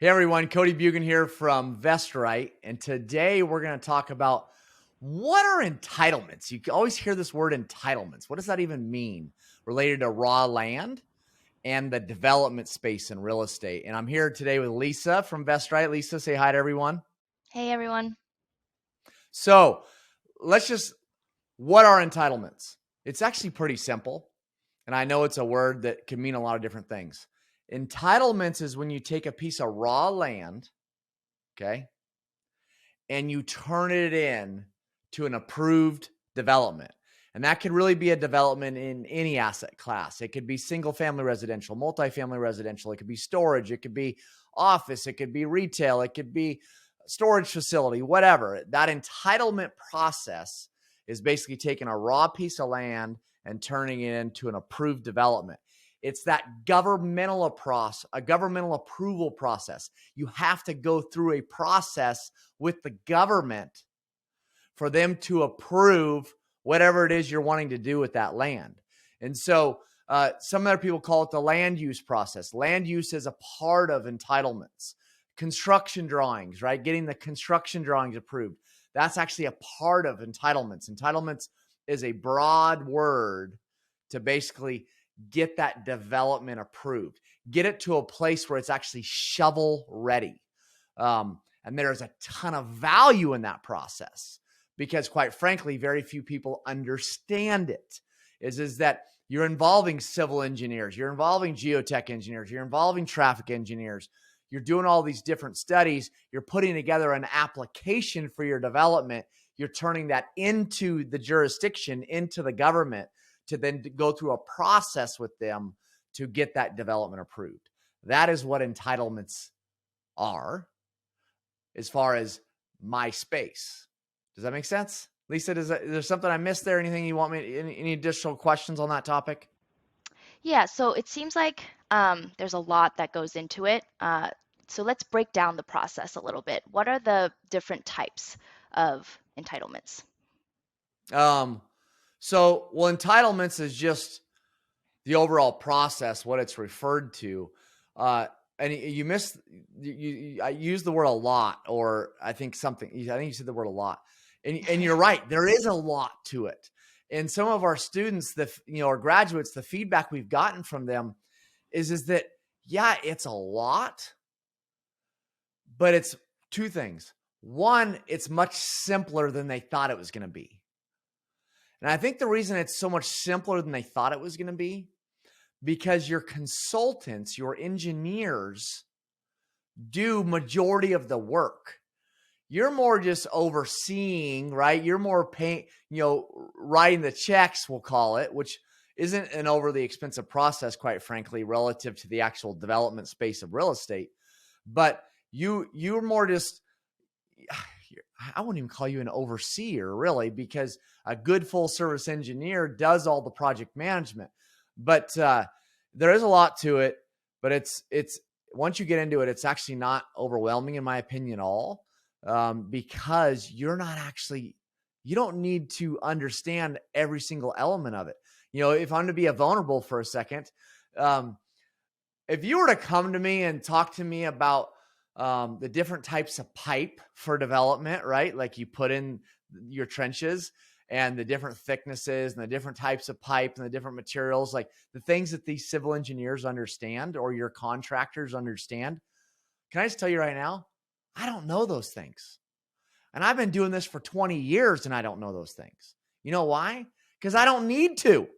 Hey everyone, Cody Bugan here from VestRight, and today we're going to talk about what are entitlements. You always hear this word entitlements. What does that even mean related to raw land and the development space in real estate? And I'm here today with Lisa from VestRight. Lisa, say hi to everyone. Hey everyone. So what are entitlements? It's actually pretty simple, and I know it's a word that can mean a lot of different things. Entitlements is when you take a piece of raw land, okay, and you turn it in to an approved development. And that could really be a development in any asset class. It could be single family residential, multifamily residential. It could be storage. It could be office. It could be retail. It could be storage facility, whatever. That entitlement process is basically taking a raw piece of land and turning it into an approved development. It's that governmental approval process. You have to go through a process with the government for them to approve whatever it is you're wanting to do with that land. And so some other people call it the land use process. Land use is a part of entitlements. Construction drawings, right? Getting the construction drawings approved. That's actually a part of entitlements. Entitlements is a broad word to basically get that development approved, get it to a place where it's actually shovel ready. And there's a ton of value in that process because, quite frankly, very few people understand it. Is that you're involving civil engineers, you're involving geotech engineers, you're involving traffic engineers, you're doing all these different studies, you're putting together an application for your development, you're turning that into the jurisdiction, into the government, to then go through a process with them to get that development approved. That is what entitlements are as far as my space. Does that make sense? Lisa, is there something I missed there? Anything you want me, any additional questions on that topic? Yeah, so it seems like there's a lot that goes into it. So let's break down the process a little bit. What are the different types of entitlements? Entitlements is just the overall process, what it's referred to. And you missed, I used the word a lot, or I think you said the word a lot. And you're right, there is a lot to it. And some of our students, our graduates, the feedback we've gotten from them is that, yeah, it's a lot, but it's two things. One, it's much simpler than they thought it was going to be. And I think the reason it's so much simpler than they thought it was going to be, because your consultants, your engineers do majority of the work. You're more just overseeing, right? You're more writing the checks, we'll call it, which isn't an overly expensive process, quite frankly, relative to the actual development space of real estate. But you're more just, I wouldn't even call you an overseer, really, because a good full service engineer does all the project management. But there is a lot to it. But it's once you get into it, it's actually not overwhelming, in my opinion, at all, because you don't need to understand every single element of it. If I'm to be vulnerable for a second, if you were to come to me and talk to me about the different types of pipe for development, right? Like you put in your trenches and the different thicknesses and the different types of pipe and the different materials, like the things that these civil engineers understand or your contractors understand. Can I just tell you right now, I don't know those things. And I've been doing this for 20 years and I don't know those things. You know why? Because I don't need to.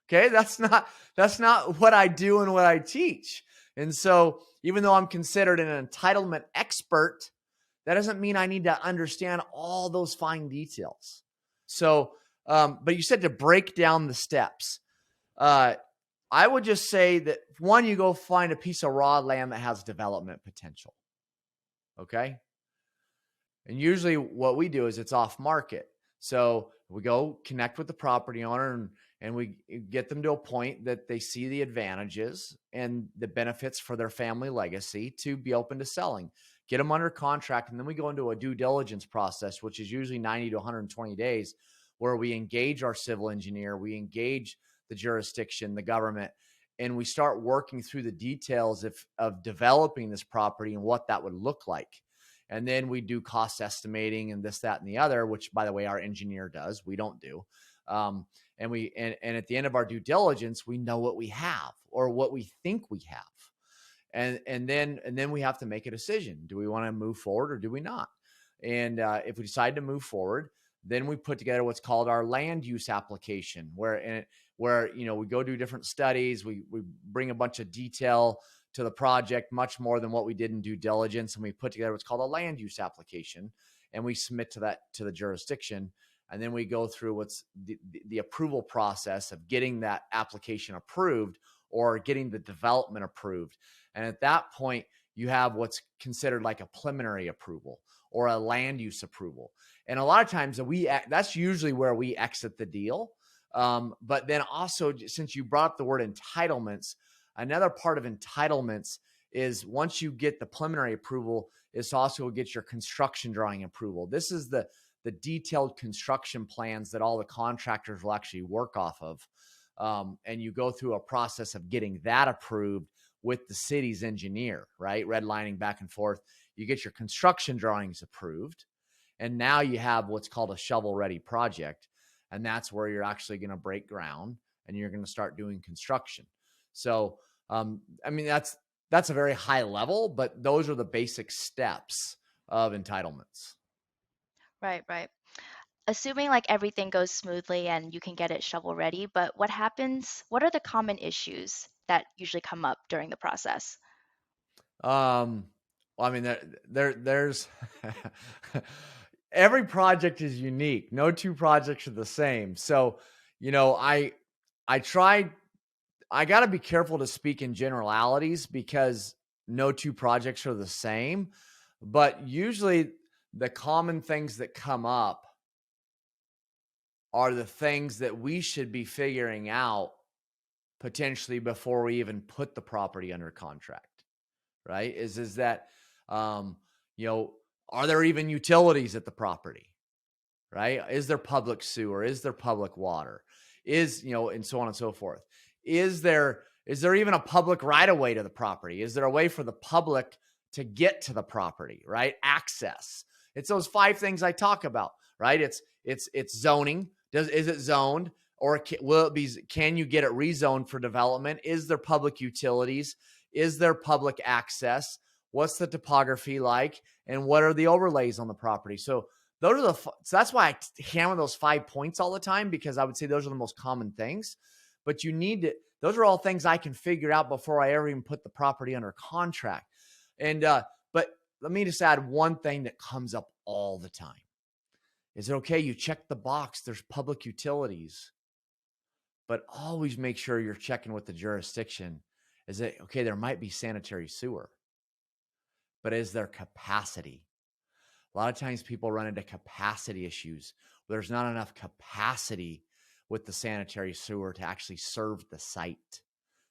Okay. That's not what I do and what I teach. And so even though I'm considered an entitlement expert, that doesn't mean I need to understand all those fine details. So, but you said to break down the steps. I would just say that one, you go find a piece of raw land that has development potential. Okay. And usually what we do is it's off market. So we go connect with the property owner and we get them to a point that they see the advantages and the benefits for their family legacy to be open to selling, get them under contract. And then we go into a due diligence process, which is usually 90 to 120 days, where we engage our civil engineer, we engage the jurisdiction, the government, and we start working through the details of developing this property and what that would look like. And then we do cost estimating and this, that, and the other, which, by the way, our engineer does. We don't do. And at the end of our due diligence, we know what we have or what we think we have. And then we have to make a decision. Do we want to move forward or do we not? And if we decide to move forward, then we put together what's called our land use application, where we go do different studies. We bring a bunch of detail to the project, much more than what we did in due diligence. And we put together what's called a land use application, and we submit to the jurisdiction. And then we go through what's the approval process of getting that application approved or getting the development approved. And at that point, you have what's considered like a preliminary approval or a land use approval. And a lot of times that's usually where we exit the deal. But then also, since you brought up the word entitlements, another part of entitlements is once you get the preliminary approval, is also get your construction drawing approval. This is the detailed construction plans that all the contractors will actually work off of. And you go through a process of getting that approved with the city's engineer, right? Redlining back and forth. You get your construction drawings approved. And now you have what's called a shovel-ready project. And that's where you're actually going to break ground and you're going to start doing construction. So, that's a very high level, but those are the basic steps of entitlements. Right, right. Assuming like everything goes smoothly and you can get it shovel ready, but what are the common issues that usually come up during the process? There's every project is unique. No two projects are the same. So, I got to be careful to speak in generalities because no two projects are the same. But usually the common things that come up are the things that we should be figuring out potentially before we even put the property under contract. Right? Is that, are there even utilities at the property? Right? Is there public sewer? Is there public water? And so on and so forth. Is there even a public right of way to the property? Is there a way for the public to get to the property? Right? Access. It's those 5 things I talk about. Right? It's zoning. Is it zoned, or can you get it rezoned for development? Is there public utilities? Is there public access? What's the topography like? And what are the overlays on the property? So that's why I hammer those 5 points all the time, because I would say those are the most common things. But those are all things I can figure out before I ever even put the property under contract. And but let me just add one thing that comes up all the time. Is it okay? You check the box. There's public utilities, but always make sure you're checking with the jurisdiction. Is it okay? There might be sanitary sewer, but is there capacity? A lot of times people run into capacity issues. There's not enough capacity with the sanitary sewer to actually serve the site.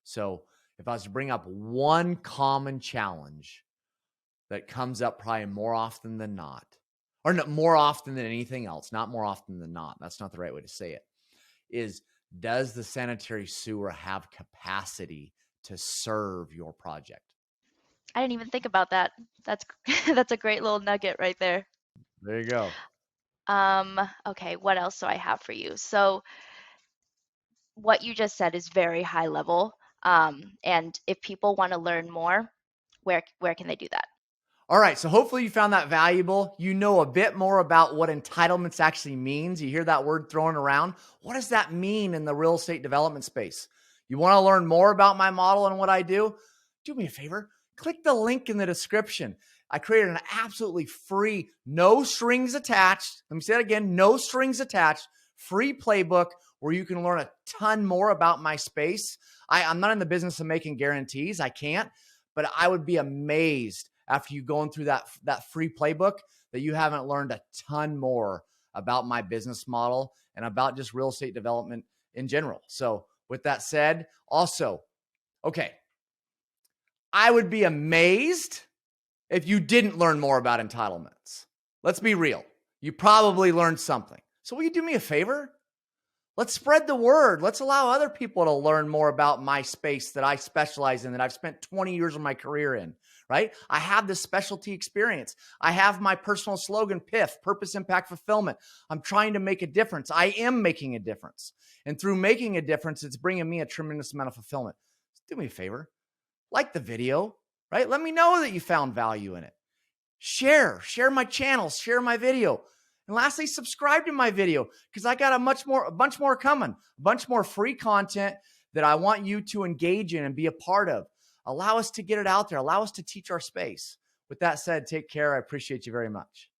So if I was to bring up one common challenge that comes up probably more often than not, or not more often than anything else, not more often than not, that's not the right way to say it, is does the sanitary sewer have capacity to serve your project? I didn't even think about that. That's that's a great little nugget right there. There you go. Okay, what else do I have for you? So what you just said is very high level. And if people want to learn more, where can they do that? All right, so hopefully you found that valuable. You know a bit more about what entitlements actually means. You hear that word thrown around. What does that mean in the real estate development space? You want to learn more about my model and what I do? Do me a favor. Click the link in the description. I created an absolutely free, no strings attached. Let me say that again, no strings attached, free playbook where you can learn a ton more about my space. I'm not in the business of making guarantees. I can't, but I would be amazed after you going through that free playbook that you haven't learned a ton more about my business model and about just real estate development in general. So with that said, also, okay, I would be amazed if you didn't learn more about entitlements. Let's be real. You probably learned something. So will you do me a favor? Let's spread the word. Let's allow other people to learn more about my space that I specialize in, that I've spent 20 years of my career in, right? I have this specialty experience. I have my personal slogan, PIF, Purpose, Impact, Fulfillment. I'm trying to make a difference. I am making a difference. And through making a difference, it's bringing me a tremendous amount of fulfillment. Do me a favor. Like the video, right? Let me know that you found value in it. Share my channel, share my video. And lastly, subscribe to my video, because I got a bunch more coming, a bunch more free content that I want you to engage in and be a part of. Allow us to get it out there. Allow us to teach our space. With that said, take care. I appreciate you very much.